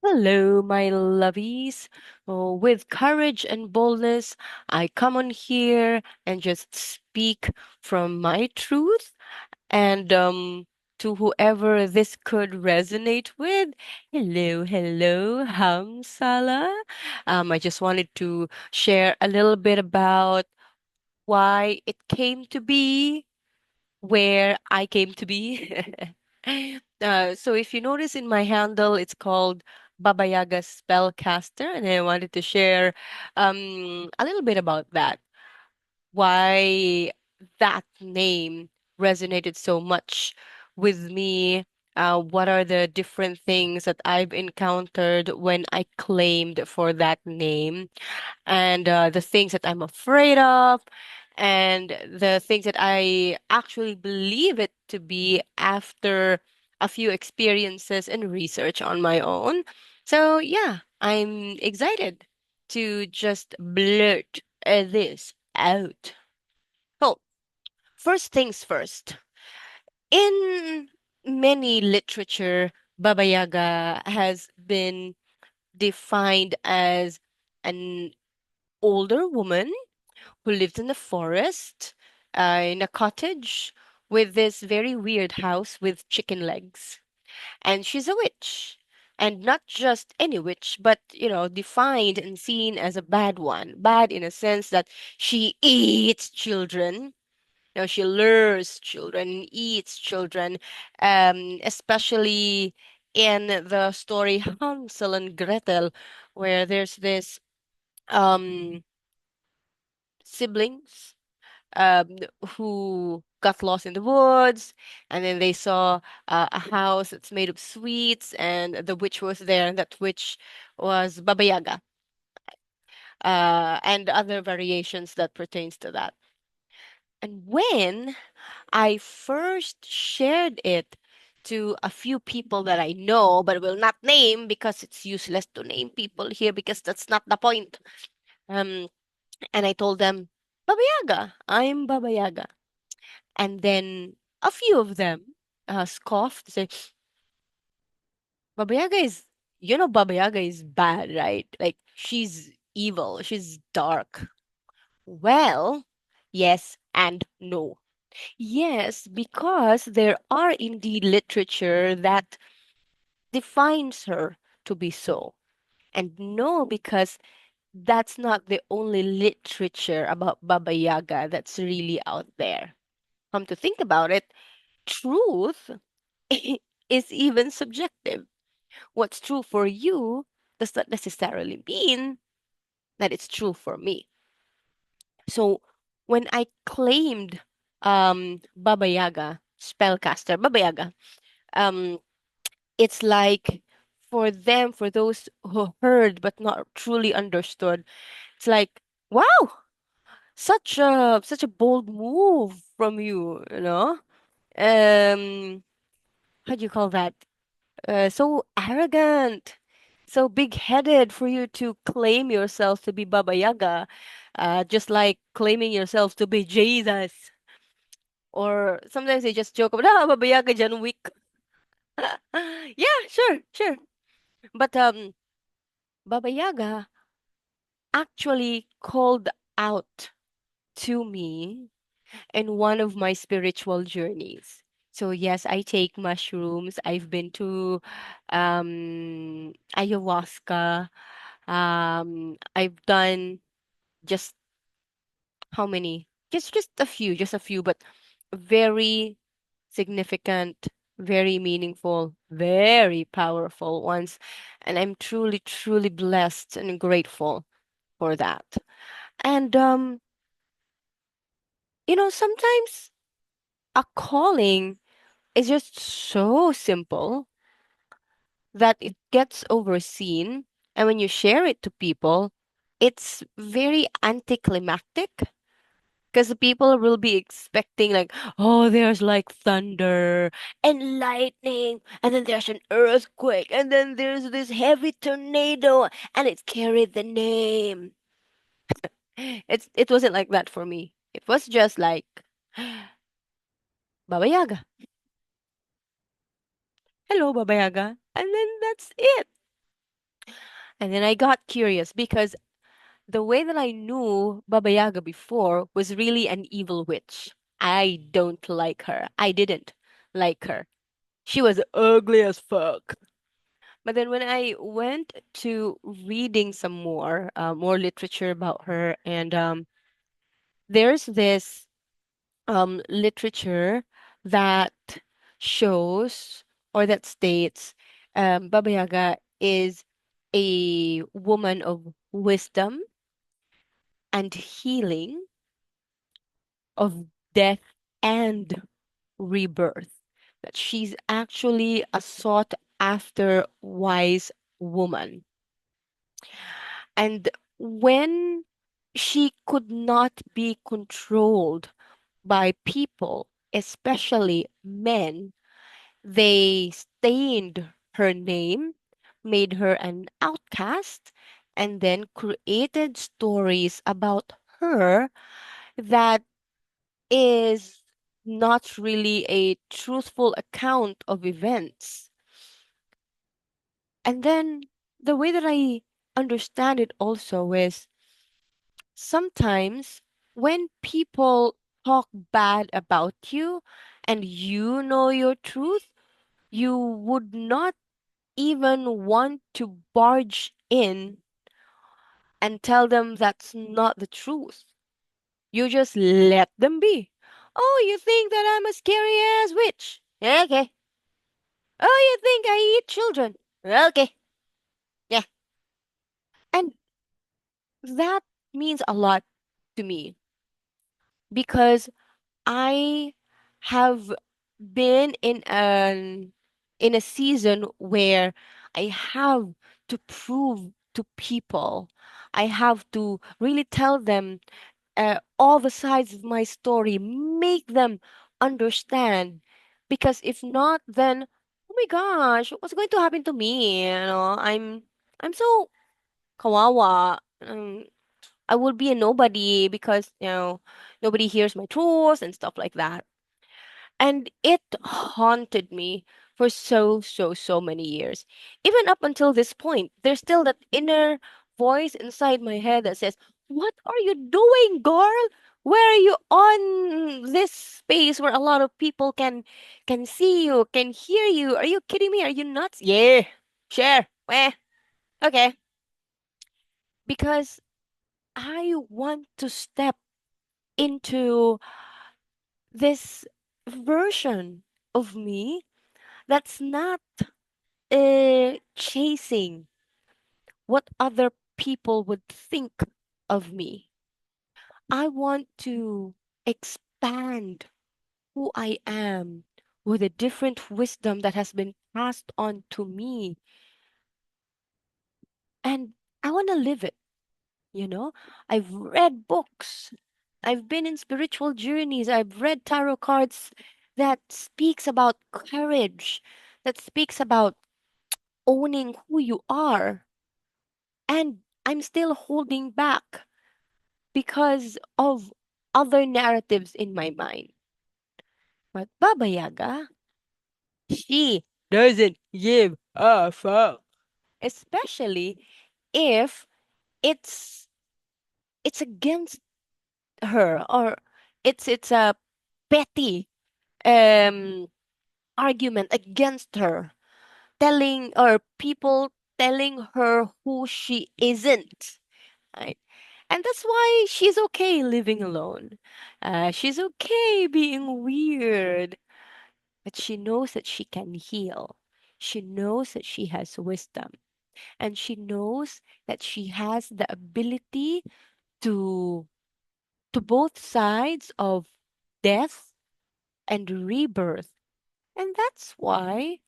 Hello, my lovies. Oh, with courage and boldness, I come on here and just speak from my truth. And to whoever this could resonate with, hello, hello, Hamsala. I just wanted to share a little bit about why it came to be where I came to be. So if you notice in my handle, it's called Babayaga Spellcaster, and I wanted to share a little bit about that. Why that name resonated so much with me. What are the different things that I've encountered when I claimed for that name? And the things that I'm afraid of, and the things that I actually believe it to be after a few experiences and research on my own. So, yeah, I'm excited to just blurt this out. So, first things first. In many literature, Baba Yaga has been defined as an older woman who lives in the forest, in a cottage with this very weird house with chicken legs. And she's a witch. And not just any witch, but, defined and seen as a bad one. Bad in a sense that she eats children. She lures children and eats children, especially in the story Hansel and Gretel, where there's this um, siblings um, who got lost in the woods, and then they saw a house that's made of sweets, and the witch was there, and that witch was Baba Yaga, and other variations that pertains to that. And when I first shared it to a few people that I know, but will not name because it's useless to name people here because that's not the point. Um, and I told them, Baba Yaga, I'm Baba Yaga. And then a few of them scoffed, say, Baba Yaga is, Baba Yaga is bad, right? Like, she's evil, she's dark. Well, yes and no. Yes, because there are indeed literature that defines her to be so. And no, because that's not the only literature about Baba Yaga that's really out there. Come to think about it, truth is even subjective. What's true for you does not necessarily mean that it's true for me. So when I claimed Baba Yaga, spellcaster, Baba Yaga, um, it's like for them, for those who heard but not truly understood, it's like, wow, such a bold move from you, you know? How do you call that? So arrogant, so big-headed for you to claim yourself to be Baba Yaga, just like claiming yourself to be Jesus. Or sometimes they just joke about, Baba Yaga John Wick. Yeah, sure, sure. But Baba Yaga actually called out to me in one of my spiritual journeys. So yes, I take mushrooms. I've been to ayahuasca. I've done just how many? Just a few, but very significant, very meaningful, very powerful ones. And I'm truly, truly blessed and grateful for that. And sometimes a calling is just so simple that it gets overseen. And when you share it to people, it's very anticlimactic because the people will be expecting, like, oh, there's like thunder and lightning, and then there's an earthquake, and then there's this heavy tornado, and it carried the name. It wasn't like that for me. It was just like Baba Yaga. Hello, Baba Yaga. And then that's it. And then I got curious because the way that I knew Baba Yaga before was really an evil witch. I don't like her. I didn't like her. She was ugly as fuck. But then when I went to reading some more literature about her, and there's this literature that shows or that states Baba Yaga is a woman of wisdom and healing, of death and rebirth. That she's actually a sought after wise woman. And when she could not be controlled by people, especially men, they stained her name, made her an outcast, and then created stories about her that is not really a truthful account of events. And then the way that I understand it also is sometimes when people talk bad about you and you know your truth, you would not even want to barge in and tell them that's not the truth. You just let them be. Oh, you think that I'm a scary ass witch? Okay. Oh, you think I eat children? Okay. Yeah. And that means a lot to me because I have been in a season where I have to prove to people. I have to really tell them all the sides of my story, make them understand. Because if not, then oh my gosh, what's going to happen to me? I'm so kawawa. I will be a nobody because nobody hears my truths and stuff like that. And it haunted me for so many years. Even up until this point, there's still that inner voice inside my head that says, "What are you doing, girl? Where are you on this space where a lot of people can see you, can hear you? Are you kidding me? Are you nuts?" Yeah, sure. Okay. Because I want to step into this version of me that's not chasing what other people would think of me. I want to expand who I am with a different wisdom that has been passed on to me. And I want to live it, you know? I've read books. I've been in spiritual journeys. I've read tarot cards that speaks about courage, that speaks about owning who you are. And I'm still holding back because of other narratives in my mind. But Baba Yaga, she doesn't give a fuck. Especially if it's it's against her or it's a petty um argument against her, telling or people telling her who she isn't. Right? And that's why she's okay living alone. She's okay being weird, but she knows that she can heal. She knows that she has wisdom, and she knows that she has the ability to both sides of death and rebirth. And that's why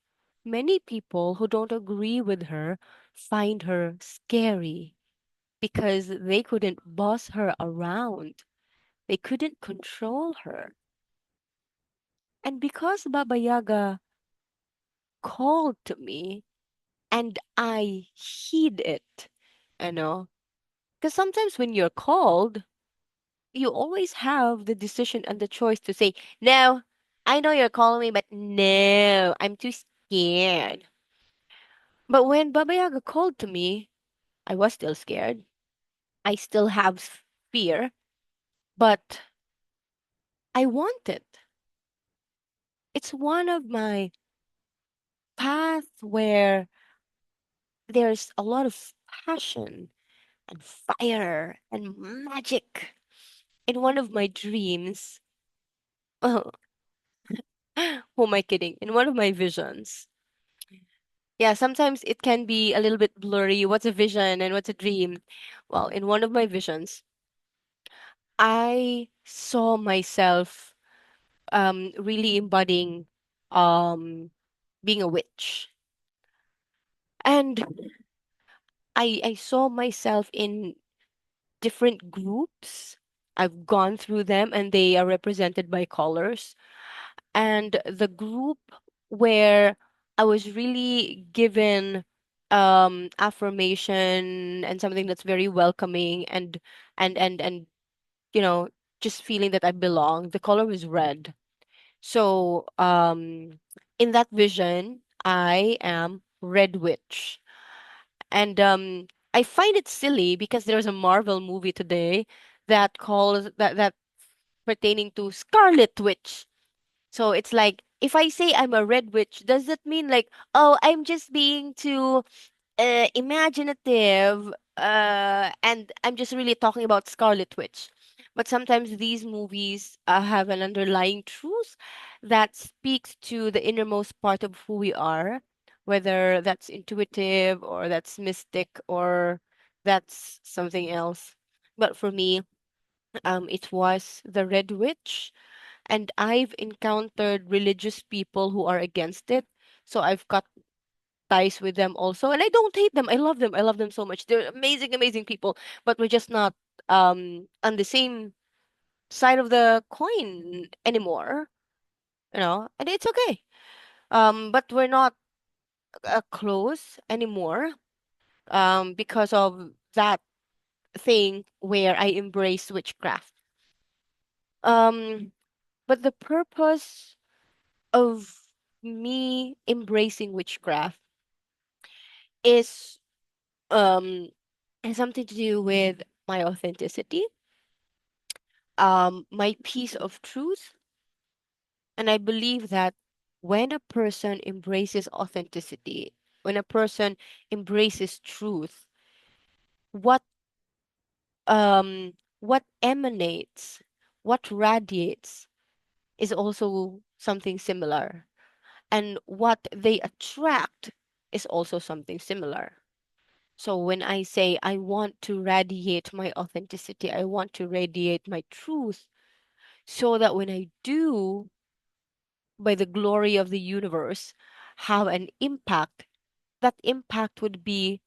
many people who don't agree with her find her scary because they couldn't boss her around. They couldn't control her. And because Baba Yaga called to me and I heed it, you know, because sometimes when you're called, you always have the decision and the choice to say, "No, I know you're calling me, but no, I'm too scared." But when Baba Yaga called to me, I was still scared. I still have fear, but I want it. It's one of my paths where there's a lot of passion and fire and magic. In one of my dreams, oh, who am I kidding? In one of my visions, yeah, sometimes it can be a little bit blurry. What's a vision and what's a dream? Well, in one of my visions, I saw myself really embodying um being a witch. And I saw myself in different groups. I've gone through them and they are represented by colors. And the group where I was really given affirmation and something that's very welcoming and you know just feeling that I belong, the color was red. So in that vision I am Red Witch. And I find it silly because there's a Marvel movie today that calls that pertaining to Scarlet Witch. So it's like if I say I'm a red witch, does that mean like, oh, I'm just being too imaginative, and I'm just really talking about Scarlet Witch? But sometimes these movies have an underlying truth that speaks to the innermost part of who we are, whether that's intuitive or that's mystic or that's something else. But for me, it was the Red Witch, and I've encountered religious people who are against it. So I've cut ties with them also. And I don't hate them. I love them. I love them so much. They're amazing, amazing people. But we're just not on the same side of the coin anymore. And it's okay. But we're not close anymore. Because of that thing where I embrace witchcraft. Um, but the purpose of me embracing witchcraft is um has something to do with my authenticity, my piece of truth, and I believe that when a person embraces authenticity, when a person embraces truth, what what emanates, what radiates is also something similar, and what they attract is also something similar. So when I say I want to radiate my authenticity, I want to radiate my truth, so that when I do, by the glory of the universe, have an impact, that impact would be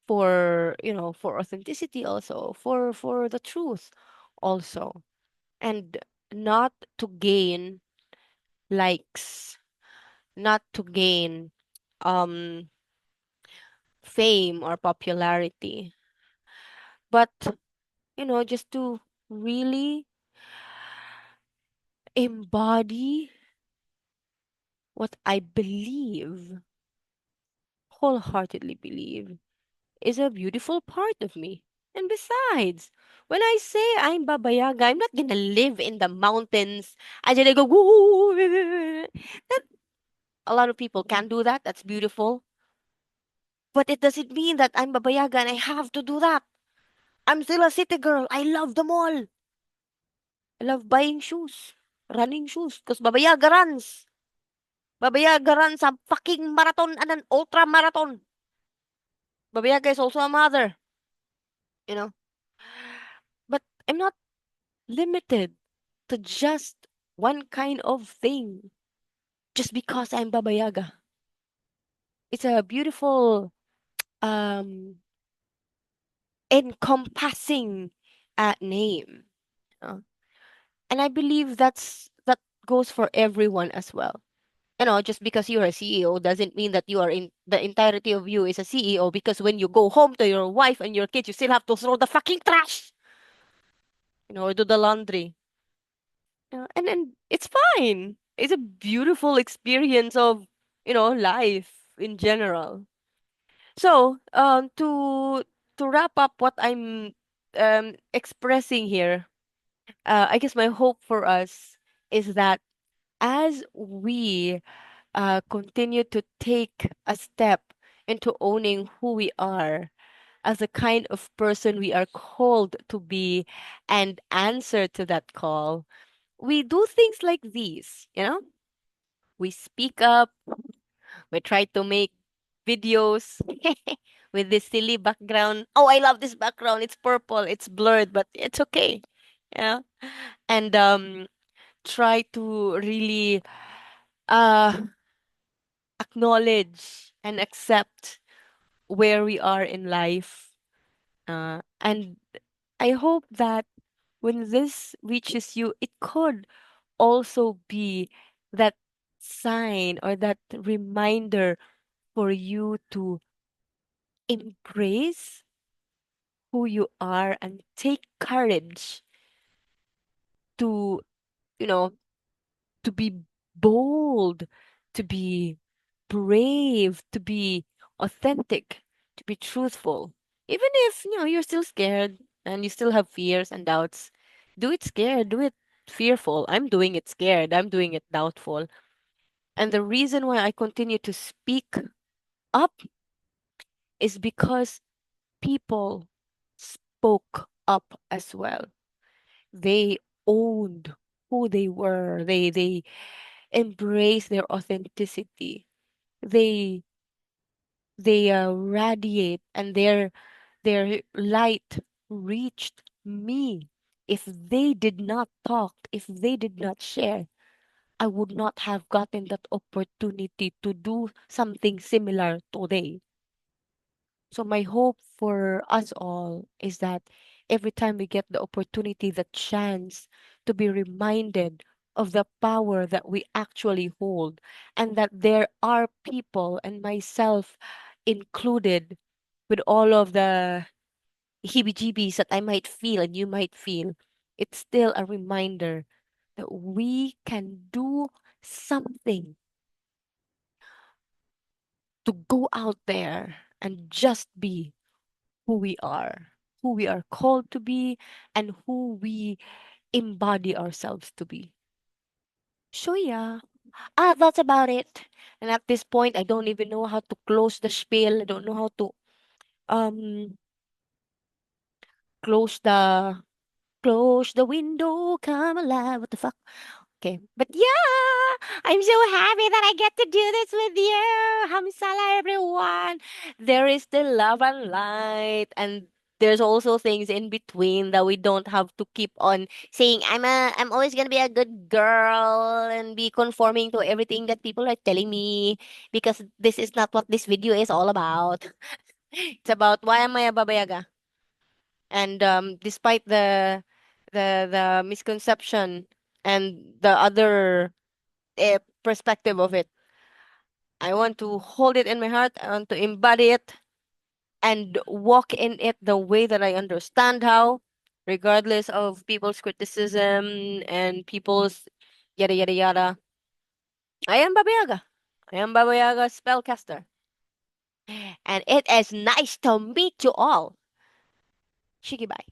for authenticity also, for the truth also, and not to gain likes, not to gain um fame or popularity, but just to really embody what I believe, wholeheartedly believe, is a beautiful part of me. And besides, when I say I'm Babayaga, I'm not gonna live in the mountains. I just go woo. That a lot of people can do that. That's beautiful. But it doesn't mean that I'm Babayaga and I have to do that. I'm still a city girl. I love the mall. I love buying shoes, running shoes, because Babayaga runs. Babayaga runs a fucking marathon and an ultra marathon. Babayaga is also a mother, you know. But I'm not limited to just one kind of thing just because I'm Babayaga. It's a beautiful, um, encompassing name. You know? And I believe that goes for everyone as well. Just because you're a CEO doesn't mean that you are in the entirety of you is a CEO, because when you go home to your wife and your kids, you still have to throw the fucking trash, or do the laundry. And it's fine. It's a beautiful experience of, life in general. So, to wrap up what I'm expressing here, I guess my hope for us is that as we continue to take a step into owning who we are as a kind of person we are called to be and answer to that call, we do things like these, you know? We speak up, we try to make videos with this silly background. Oh, I love this background. It's purple, it's blurred, but it's okay. Yeah. And try to really uh acknowledge and accept where we are in life. And I hope that when this reaches you, it could also be that sign or that reminder for you to embrace who you are and take courage to, you know, to be bold, to be brave, to be authentic, to be truthful. Even if, you're still scared and you still have fears and doubts, do it scared, do it fearful. I'm doing it scared, I'm doing it doubtful. And the reason why I continue to speak up is because people spoke up as well. They owned who they were. They embraced their authenticity. They they radiate, and their light reached me. If they did not talk, if they did not share, I would not have gotten that opportunity to do something similar today. So my hope for us all is that every time we get the opportunity, the chance to be reminded of the power that we actually hold, and that there are people, and myself included, with all of the heebie-jeebies that I might feel and you might feel, it's still a reminder that we can do something to go out there and just be who we are called to be, and who we embody ourselves to be. So yeah, that's about it. And at this point, I don't even know how to close the spiel. I don't know how to um close the window, come alive. What the fuck? Okay. But yeah, I'm so happy that I get to do this with you. Hamsala, everyone. There is still love and light, and there's also things in between that we don't have to keep on saying I'm always gonna be a good girl and be conforming to everything that people are telling me, because this is not what this video is all about. It's about why am I a babayaga? And despite the misconception and the other perspective of it, I want to hold it in my heart. I want to embody it and walk in it the way that I understand how, regardless of people's criticism and people's yada yada yada. I am Babayaga. I am Babayaga spellcaster, and it is nice to meet you all. Shiki bye.